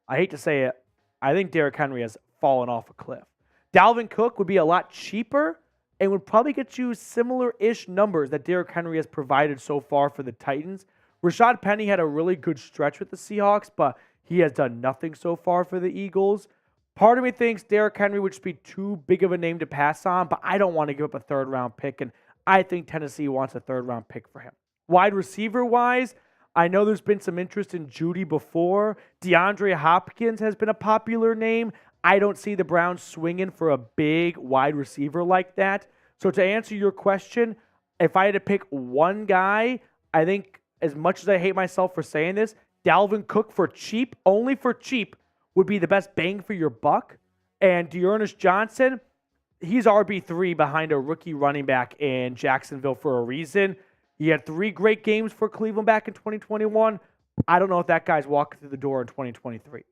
I hate to say it, I think Derrick Henry has fallen off a cliff. Dalvin Cook would be a lot cheaper and would probably get you similar-ish numbers that Derrick Henry has provided so far for the Titans. Rashaad Penny had a really good stretch with the Seahawks, but he has done nothing so far for the Eagles. Part of me thinks Derrick Henry would just be too big of a name to pass on, but I don't want to give up a third-round pick, and I think Tennessee wants a third-round pick for him. Wide receiver-wise, I know there's been some interest in Judy before. DeAndre Hopkins has been a popular name. I don't see the Browns swinging for a big wide receiver like that. So to answer your question, if I had to pick one guy, I think as much as I hate myself for saying this, Dalvin Cook for cheap, only for cheap, would be the best bang for your buck. And Dearness Johnson, he's RB3 behind a rookie running back in Jacksonville for a reason. He had 3 great games for Cleveland back in 2021. I don't know if that guy's walking through the door in 2023.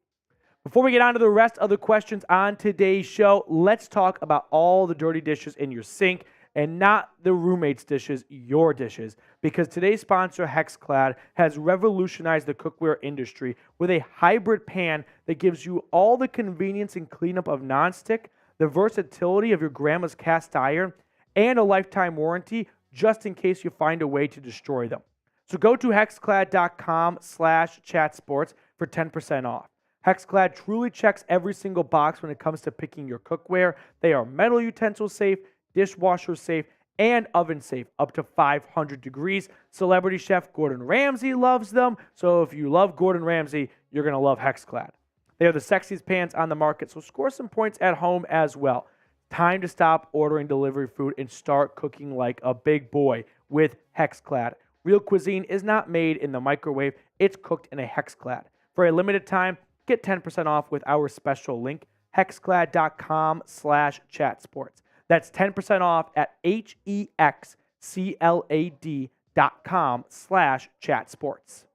Before we get on to the rest of the questions on today's show, let's talk about all the dirty dishes in your sink and not the roommate's dishes, your dishes. Because today's sponsor, Hexclad, has revolutionized the cookware industry with a hybrid pan that gives you all the convenience and cleanup of nonstick, the versatility of your grandma's cast iron, and a lifetime warranty just in case you find a way to destroy them. So go to hexclad.com/chatsports for 10% off. Hexclad truly checks every single box when it comes to picking your cookware. They are metal utensil safe, dishwasher safe, and oven safe up to 500 degrees. Celebrity chef Gordon Ramsay loves them. So if you love Gordon Ramsay, you're going to love Hexclad. They are the sexiest pans on the market, so score some points at home as well. Time to stop ordering delivery food and start cooking like a big boy with Hexclad. Real cuisine is not made in the microwave. It's cooked in a Hexclad. For a limited time, get 10% off with our special link, hexclad.com/chatsports. That's 10% off at hexclad.com/chatsports.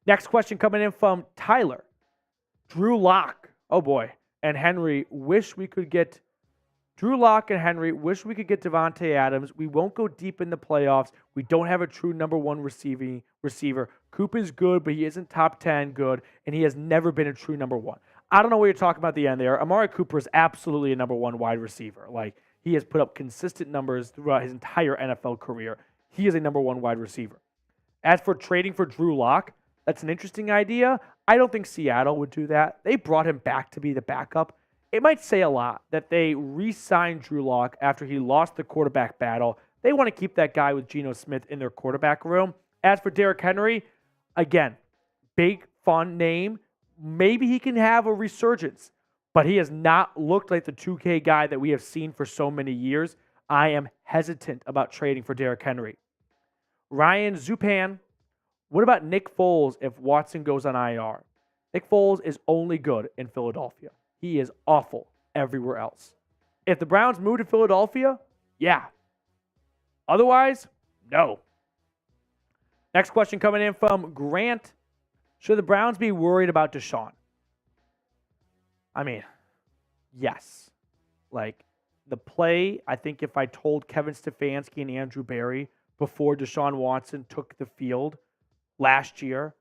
Next question coming in from Tyler. Drew Lock, oh boy, and Henry, wish we could get Devontae Adams. We won't go deep in the playoffs. We don't have a true number one receiver. Coop is good, but he isn't top 10 good, and he has never been a true number one. I don't know what you're talking about at the end there. Amari Cooper is absolutely a number one wide receiver. Like, he has put up consistent numbers throughout his entire NFL career. He is a number one wide receiver. As for trading for Drew Lock, that's an interesting idea. I don't think Seattle would do that. They brought him back to be the backup. It might say a lot that they re-signed Drew Lock after he lost the quarterback battle. They want to keep that guy with Geno Smith in their quarterback room. As for Derrick Henry, again, big, fun name. Maybe he can have a resurgence, but he has not looked like the 2K guy that we have seen for so many years. I am hesitant about trading for Derrick Henry. Ryan Zupan, what about Nick Foles if Watson goes on IR? Nick Foles is only good in Philadelphia. He is awful everywhere else. If the Browns move to Philadelphia, yeah. Otherwise, no. Next question coming in from Grant. Should the Browns be worried about Deshaun? I mean, yes. Like, the play, I think if I told Kevin Stefanski and Andrew Berry before Deshaun Watson took the field last year,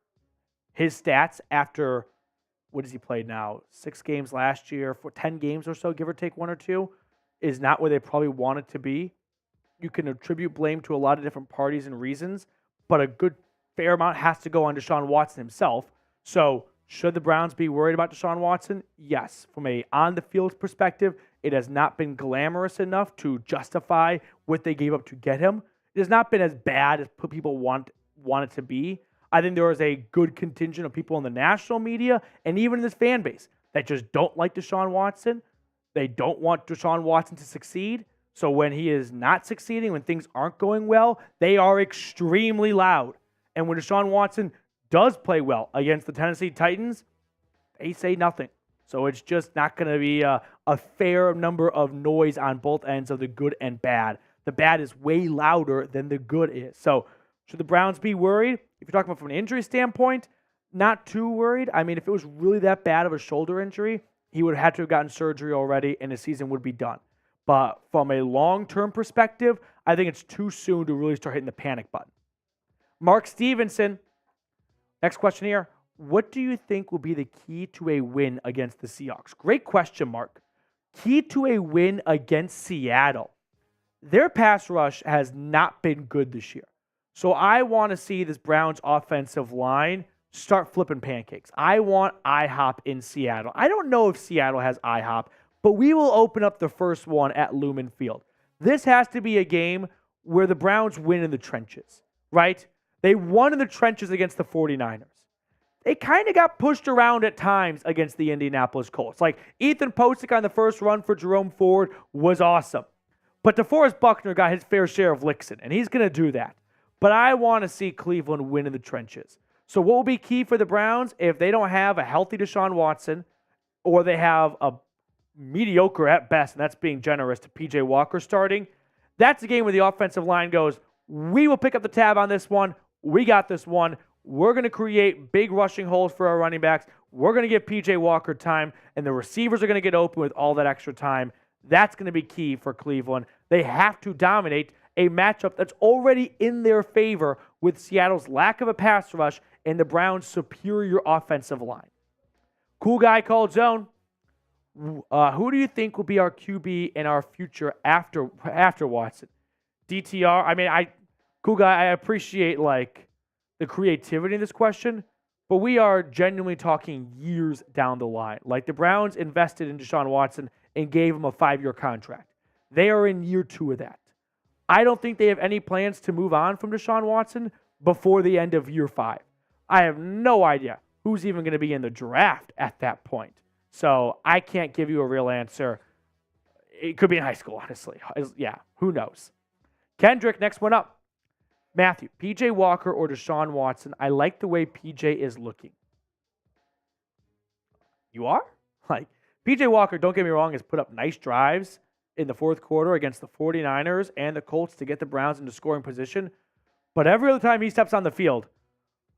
his stats after, what has he played now? 6 games last year, for 10 games or so, give or take 1 or 2, is not where they probably want it to be. You can attribute blame to a lot of different parties and reasons, but a good fair amount has to go on Deshaun Watson himself. So should the Browns be worried about Deshaun Watson? Yes. From a on-the-field perspective, it has not been glamorous enough to justify what they gave up to get him. It has not been as bad as people want it to be. I think there is a good contingent of people in the national media and even in this fan base that just don't like Deshaun Watson. They don't want Deshaun Watson to succeed. So when he is not succeeding, when things aren't going well, they are extremely loud. And when Deshaun Watson does play well against the Tennessee Titans, they say nothing. So it's just not going to be a fair number of noise on both ends of the good and bad. The bad is way louder than the good is. So should the Browns be worried? If you're talking about from an injury standpoint, not too worried. I mean, if it was really that bad of a shoulder injury, he would have had to have gotten surgery already and his season would be done. But from a long-term perspective, I think it's too soon to really start hitting the panic button. Mark Stevenson, next question here. What do you think will be the key to a win against the Seahawks? Great question, Mark. Key to a win against Seattle. Their pass rush has not been good this year. So I want to see this Browns offensive line start flipping pancakes. I want IHOP in Seattle. I don't know if Seattle has IHOP, but we will open up the first one at Lumen Field. This has to be a game where the Browns win in the trenches, right? They won in the trenches against the 49ers. They kind of got pushed around at times against the Indianapolis Colts. Like, Ethan Posick on the first run for Jerome Ford was awesome. But DeForest Buckner got his fair share of licks in, and he's going to do that. But I want to see Cleveland win in the trenches. So what will be key for the Browns if they don't have a healthy Deshaun Watson or they have a mediocre at best, and that's being generous, to P.J. Walker starting? That's a game where the offensive line goes, we will pick up the tab on this one. We got this one. We're going to create big rushing holes for our running backs. We're going to give P.J. Walker time, and the receivers are going to get open with all that extra time. That's going to be key for Cleveland. They have to dominate a matchup that's already in their favor with Seattle's lack of a pass rush and the Browns' superior offensive line. Cool guy called Zone. Who do you think will be our QB in our future after Watson? DTR. I mean, cool guy. I appreciate the creativity in this question, but we are genuinely talking years down the line. Like, the Browns invested in Deshaun Watson and gave him a 5-year contract. They are in year 2 of that. I don't think they have any plans to move on from Deshaun Watson before the end of year 5. I have no idea who's even going to be in the draft at that point. So I can't give you a real answer. It could be in high school, honestly. Yeah, who knows? Kendrick, next one up. Matthew, P.J. Walker or Deshaun Watson? I like the way P.J. is looking. You are? P.J. Walker, don't get me wrong, has put up nice drives in the fourth quarter against the 49ers and the Colts to get the Browns into scoring position. But every other time he steps on the field,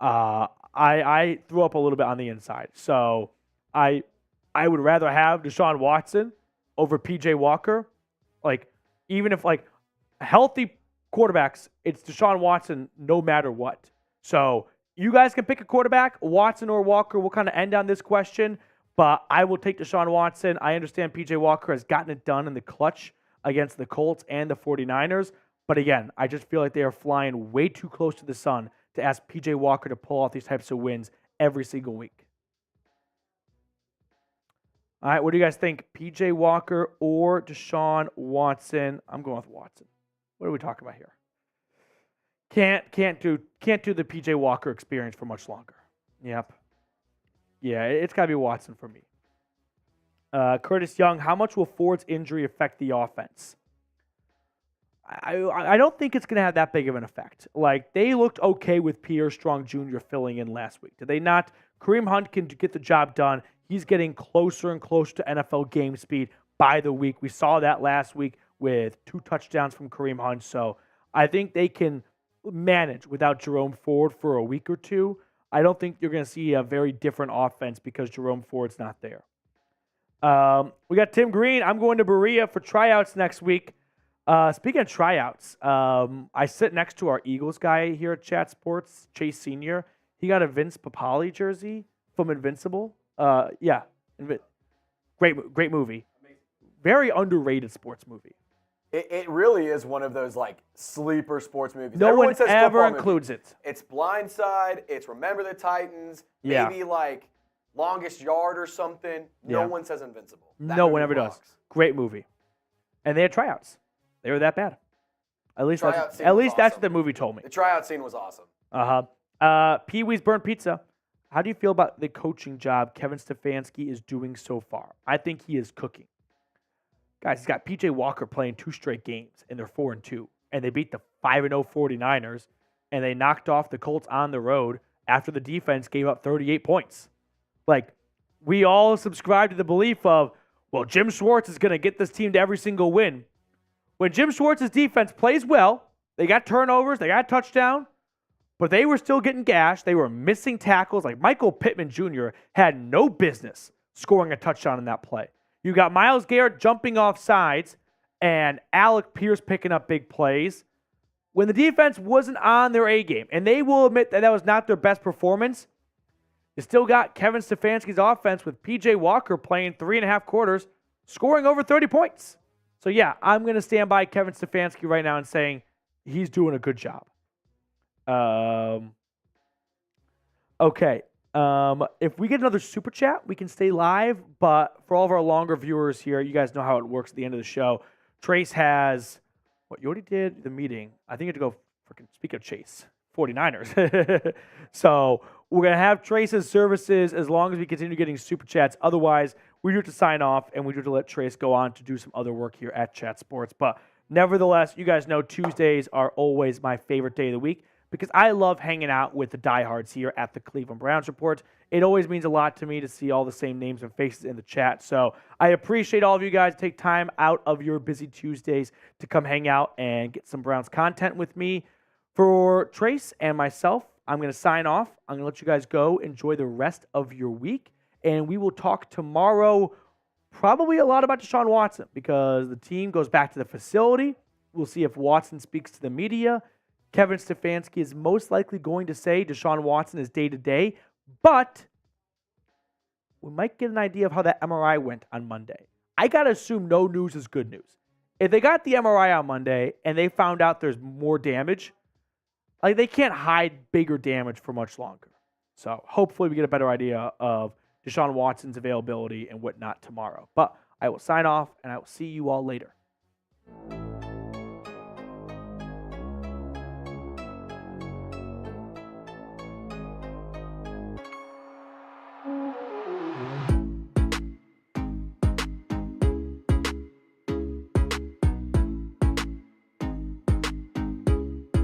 I threw up a little bit on the inside. So I would rather have Deshaun Watson over P.J. Walker. Even if healthy quarterbacks, it's Deshaun Watson no matter what. So you guys can pick a quarterback, Watson or Walker. We'll kind of end on this question, but I will take Deshaun Watson. I understand P.J. Walker has gotten it done in the clutch against the Colts and the 49ers. But again, I just feel like they are flying way too close to the sun to ask P.J. Walker to pull off these types of wins every single week. All right, what do you guys think? P.J. Walker or Deshaun Watson? I'm going with Watson. What are we talking about here? Can't do the P.J. Walker experience for much longer. Yep. Yeah, it's got to be Watson for me. Curtis Young, how much will Ford's injury affect the offense? I don't think it's going to have that big of an effect. They looked okay with Pierre Strong Jr. filling in last week. Did they not? Kareem Hunt can get the job done. He's getting closer and closer to NFL game speed. by the week. We saw that last week with 2 touchdowns from Kareem Hunt. So I think they can manage without Jerome Ford for a week or two. I don't think you're going to see a very different offense because Jerome Ford's not there. We got Tim Green. I'm going to Berea for tryouts next week. Speaking of tryouts, I sit next to our Eagles guy here at Chat Sports, Chase Sr. He got a Vince Papale jersey from Invincible. Yeah. Great movie. Very underrated sports movie. It really is one of those like sleeper sports movies. No Everyone one says ever football includes movie. it. It's Blindside. It's Remember the Titans. Yeah. Maybe like Longest Yard or something. No Yeah. one says Invincible. That No one movie ever rocks. does. Great movie. And they had tryouts. They were that bad. At least Tryout that's scene was what awesome. the movie told me. The tryout scene was awesome. Pee Wee's Burnt Pizza. How do you feel about the coaching job Kevin Stefanski is doing so far? I think he is cooking. Guys, he's got P.J. Walker playing 2 straight games, and they're 4-2. And they beat the 5-0 49ers, and they knocked off the Colts on the road after the defense gave up 38 points. Like, we all subscribe to the belief of, well, Jim Schwartz is going to get this team to every single win. When Jim Schwartz's defense plays well, they got turnovers, they got a touchdown, but they were still getting gashed. They were missing tackles. Like Michael Pittman Jr. had no business scoring a touchdown in that play. You got Myles Garrett jumping off sides and Alec Pierce picking up big plays. When the defense wasn't on their A game, and they will admit that was not their best performance, you still got Kevin Stefanski's offense with P.J. Walker playing 3.5 quarters, scoring over 30 points. So, yeah, I'm going to stand by Kevin Stefanski right now and saying he's doing a good job. Okay. If we get another super chat, we can stay live. But for all of our longer viewers here, you guys know how it works at the end of the show. Trace has, you already did the meeting. I think you have to go, speak of Chase, 49ers. So we're going to have Trace's services as long as we continue getting super chats. Otherwise, we do have to sign off and we do have to let Trace go on to do some other work here at Chat Sports. But nevertheless, you guys know Tuesdays are always my favorite day of the week, because I love hanging out with the diehards here at the Cleveland Browns Report. It always means a lot to me to see all the same names and faces in the chat. So I appreciate all of you guys take time out of your busy Tuesdays to come hang out and get some Browns content with me. For Trace and myself, I'm going to sign off. I'm going to let you guys go. Enjoy the rest of your week. And we will talk tomorrow probably a lot about Deshaun Watson, because the team goes back to the facility. We'll see if Watson speaks to the media. Kevin Stefanski is most likely going to say Deshaun Watson is day-to-day, but we might get an idea of how that MRI went on Monday. I got to assume no news is good news. If they got the MRI on Monday and they found out there's more damage, like, they can't hide bigger damage for much longer. So hopefully we get a better idea of Deshaun Watson's availability and whatnot tomorrow. But I will sign off, and I will see you all later.